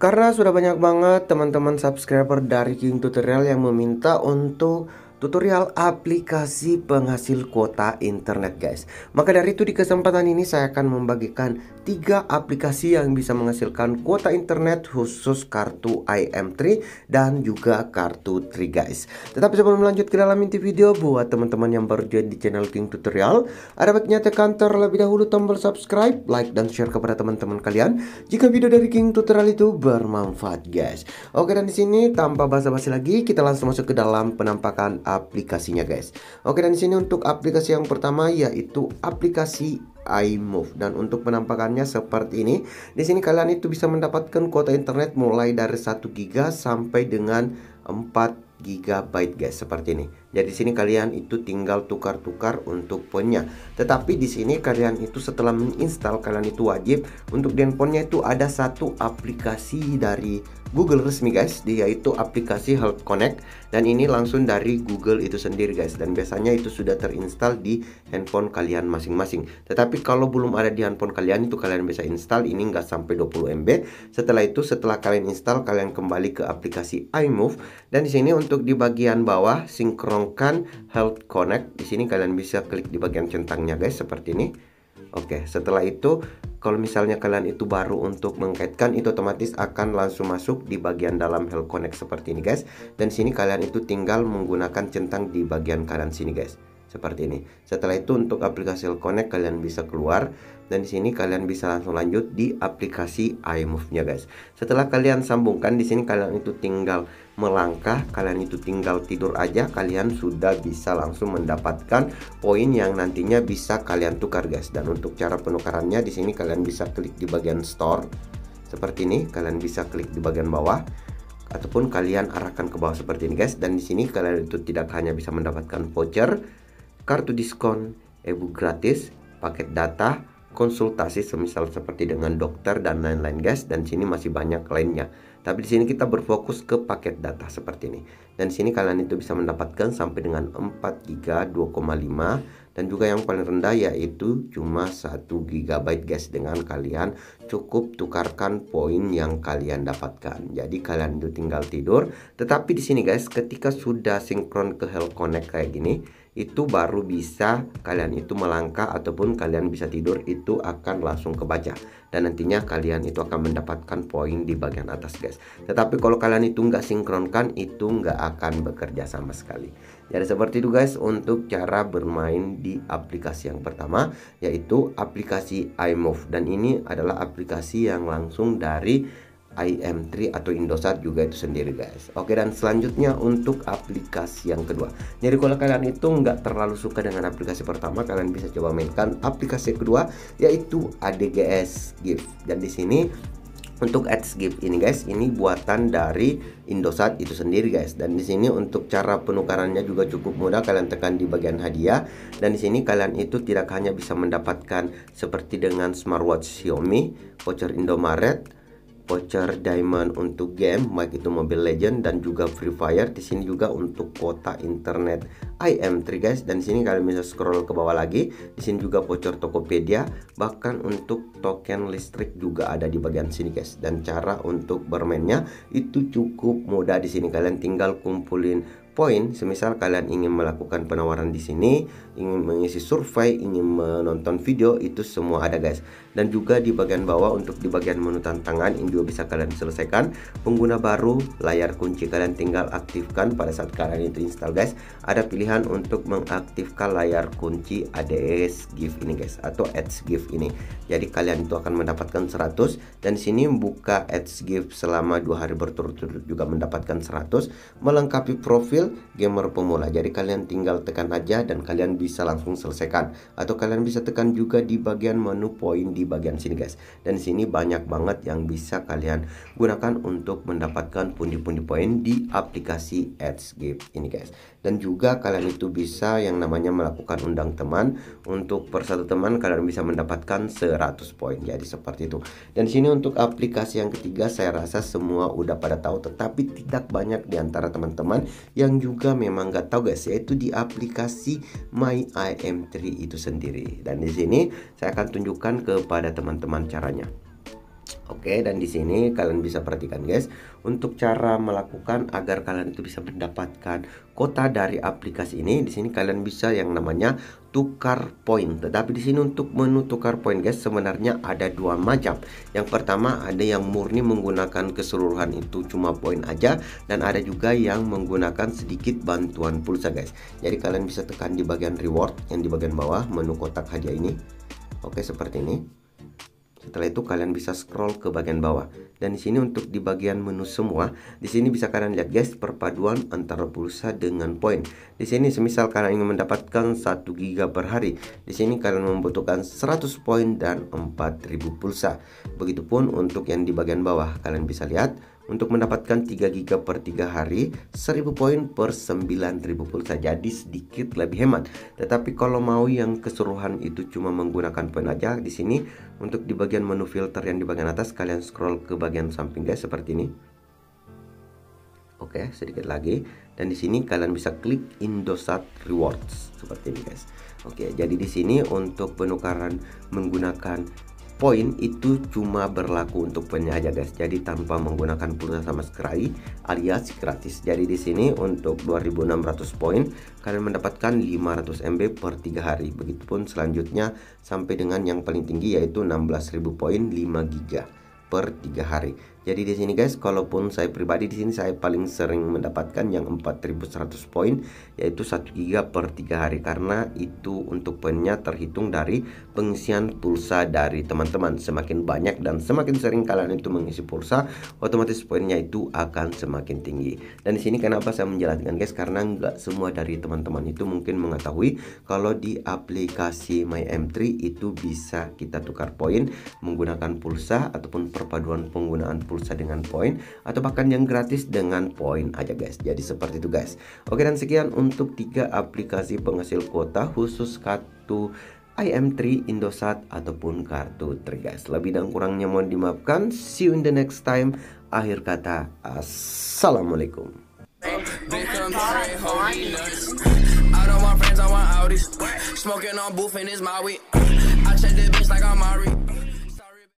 Karena sudah banyak banget teman-teman subscriber dari King Tutorial yang meminta untuk tutorial aplikasi penghasil kuota internet guys. Maka dari itu di kesempatan ini saya akan membagikan 3 aplikasi yang bisa menghasilkan kuota internet khusus kartu IM3 dan juga kartu Tri guys. Tetapi sebelum lanjut ke dalam inti video, buat teman-teman yang baru join di channel King Tutorial, ada baiknya tekan terlebih dahulu tombol subscribe, like, dan share kepada teman-teman kalian jika video dari King Tutorial itu bermanfaat guys. Oke, dan di sini tanpa basa-basi lagi kita langsung masuk ke dalam penampakan aplikasinya guys. Oke, dan di sini untuk aplikasi yang pertama yaitu aplikasi iMove, dan untuk penampakannya seperti ini. Di sini kalian itu bisa mendapatkan kuota internet mulai dari 1 GB sampai dengan 4 GB guys, seperti ini. Jadi di sini kalian itu tinggal tukar-tukar untuk poinnya. Tetapi di sini kalian itu setelah menginstal, kalian itu wajib untuk di handphonenya itu ada satu aplikasi dari Google resmi guys, yaitu aplikasi Health Connect, dan ini langsung dari Google itu sendiri guys, dan biasanya itu sudah terinstall di handphone kalian masing-masing. Tetapi kalau belum ada di handphone kalian itu kalian bisa install, ini nggak sampai 20 MB. Setelah itu, setelah kalian install, kalian kembali ke aplikasi iMove, dan di sini untuk di bagian bawah sinkronkan Health Connect. Di sini kalian bisa klik di bagian centangnya guys, seperti ini. Oke, setelah itu kalau misalnya kalian itu baru untuk mengkaitkan, itu otomatis akan langsung masuk di bagian dalam Health Connect seperti ini guys. Dan sini kalian itu tinggal menggunakan centang di bagian kanan sini guys, seperti ini. Setelah itu untuk aplikasi Health Connect kalian bisa keluar, dan di sini kalian bisa langsung lanjut di aplikasi iMove-nya guys. Setelah kalian sambungkan, di sini kalian itu tinggal melangkah, kalian itu tinggal tidur aja, kalian sudah bisa langsung mendapatkan poin yang nantinya bisa kalian tukar guys. Dan untuk cara penukarannya di sini kalian bisa klik di bagian store seperti ini, kalian bisa klik di bagian bawah ataupun kalian arahkan ke bawah seperti ini guys. Dan di sini kalian itu tidak hanya bisa mendapatkan voucher, kartu diskon, e-book gratis, paket data, konsultasi semisal seperti dengan dokter dan lain-lain guys, dan sini masih banyak lainnya. Tapi di sini kita berfokus ke paket data seperti ini. Dan di sini kalian itu bisa mendapatkan sampai dengan 4 GB 2,5, dan juga yang paling rendah yaitu cuma 1 GB guys, dengan kalian cukup tukarkan poin yang kalian dapatkan. Jadi kalian itu tinggal tidur. Tetapi di sini guys, ketika sudah sinkron ke Health Connect kayak gini, itu baru bisa kalian itu melangkah ataupun kalian bisa tidur, itu akan langsung kebaca, dan nantinya kalian itu akan mendapatkan poin di bagian atas guys. Tetapi kalau kalian itu nggak sinkronkan, itu nggak akan bekerja sama sekali. Jadi seperti itu guys untuk cara bermain di aplikasi yang pertama, yaitu aplikasi iMove, dan ini adalah aplikasi yang langsung dari IM3 atau Indosat juga itu sendiri guys. Oke, dan selanjutnya untuk aplikasi yang kedua. Jadi kalau kalian itu nggak terlalu suka dengan aplikasi pertama, kalian bisa coba mainkan aplikasi kedua, yaitu ADGS Gift. Dan di sini untuk Ads Gift ini guys, ini buatan dari Indosat itu sendiri guys. Dan di sini untuk cara penukarannya juga cukup mudah, kalian tekan di bagian hadiah, dan di sini kalian itu tidak hanya bisa mendapatkan seperti dengan smartwatch Xiaomi, voucher Indomaret, voucher diamond untuk game, baik itu Mobile Legend dan juga Free Fire. Di sini juga untuk kuota internet IM3 guys, dan di sini kalian bisa scroll ke bawah lagi. Di sini juga voucher Tokopedia, bahkan untuk token listrik juga ada di bagian sini guys. Dan cara untuk bermainnya itu cukup mudah. Di sini kalian tinggal kumpulin poin. Semisal kalian ingin melakukan penawaran di sini, ingin mengisi survei, ingin menonton video, itu semua ada guys. Dan juga di bagian bawah untuk di bagian menu tantangan, ini juga bisa kalian selesaikan. Pengguna baru, layar kunci kalian tinggal aktifkan pada saat kalian itu install guys. Ada pilihan untuk mengaktifkan layar kunci ADS Gift ini guys, atau Ads Gift ini. Jadi kalian itu akan mendapatkan 100, dan di sini buka Ads Gift selama 2 hari berturut-turut juga mendapatkan 100, melengkapi profil gamer pemula. Jadi kalian tinggal tekan aja dan kalian bisa langsung selesaikan, atau kalian bisa tekan juga di bagian menu poin di bagian sini guys. Dan sini banyak banget yang bisa kalian gunakan untuk mendapatkan pundi-pundi poin di aplikasi Ads Gift ini guys. Dan juga kalian itu bisa yang namanya melakukan undang teman. Untuk per satu teman kalian bisa mendapatkan 100 poin. Jadi seperti itu. Dan sini untuk aplikasi yang ketiga, saya rasa semua udah pada tahu, tetapi tidak banyak di antara teman-teman yang juga memang nggak tahu guys, yaitu di aplikasi My IM3 itu sendiri. Dan di sini saya akan tunjukkan kepada teman-teman caranya. Oke, dan di sini kalian bisa perhatikan guys, untuk cara melakukan agar kalian itu bisa mendapatkan kota dari aplikasi ini, di sini kalian bisa yang namanya tukar poin. Tetapi di sini untuk menu tukar poin guys, sebenarnya ada dua macam. Yang pertama ada yang murni menggunakan keseluruhan itu cuma poin aja, dan ada juga yang menggunakan sedikit bantuan pulsa guys. Jadi kalian bisa tekan di bagian reward yang di bagian bawah menu kotak hadiah ini. Oke, seperti ini. Setelah itu kalian bisa scroll ke bagian bawah, dan di sini untuk di bagian menu semua, di sini bisa kalian lihat guys perpaduan antara pulsa dengan poin. Di sini semisal kalian ingin mendapatkan 1 GB per hari, di sini kalian membutuhkan 100 poin dan 4000 pulsa. Begitupun untuk yang di bagian bawah, kalian bisa lihat untuk mendapatkan 3 GB per 3 hari, 1000 poin per 9000 pulsa. Jadi sedikit lebih hemat. Tetapi kalau mau yang keseluruhan itu cuma menggunakan poin aja, di sini untuk di bagian menu filter yang di bagian atas, kalian scroll ke bagian samping guys seperti ini. Oke, sedikit lagi, dan di sini kalian bisa klik Indosat Rewards seperti ini guys. Oke, jadi di sini untuk penukaran menggunakan poin itu cuma berlaku untuk poinnya aja guys. Jadi tanpa menggunakan pulsa sama sekali, alias gratis. Jadi di sini untuk 2600 poin kalian mendapatkan 500 MB per 3 hari. Begitupun selanjutnya sampai dengan yang paling tinggi yaitu 16.000 poin 5 GB per 3 hari. Jadi di sini guys, kalaupun saya pribadi di sini saya paling sering mendapatkan yang 4100 poin yaitu 1 GB per 3 hari, karena itu untuk poinnya terhitung dari pengisian pulsa dari teman-teman. Semakin banyak dan semakin sering kalian itu mengisi pulsa, otomatis poinnya itu akan semakin tinggi. Dan di sini kenapa saya menjelaskan guys, karena nggak semua dari teman-teman itu mungkin mengetahui kalau di aplikasi My M3 itu bisa kita tukar poin menggunakan pulsa ataupun perpaduan penggunaan pulsa dengan poin, atau bahkan yang gratis dengan poin aja guys. Jadi seperti itu guys. Oke, dan sekian untuk 3 aplikasi penghasil kuota khusus kartu IM3, Indosat ataupun kartu Tri guys. Lebih dan kurangnya mohon dimaafkan. See you in the next time. Akhir kata, assalamualaikum. Smoking on booth and it's my week. I check the bitch like I'm Mari.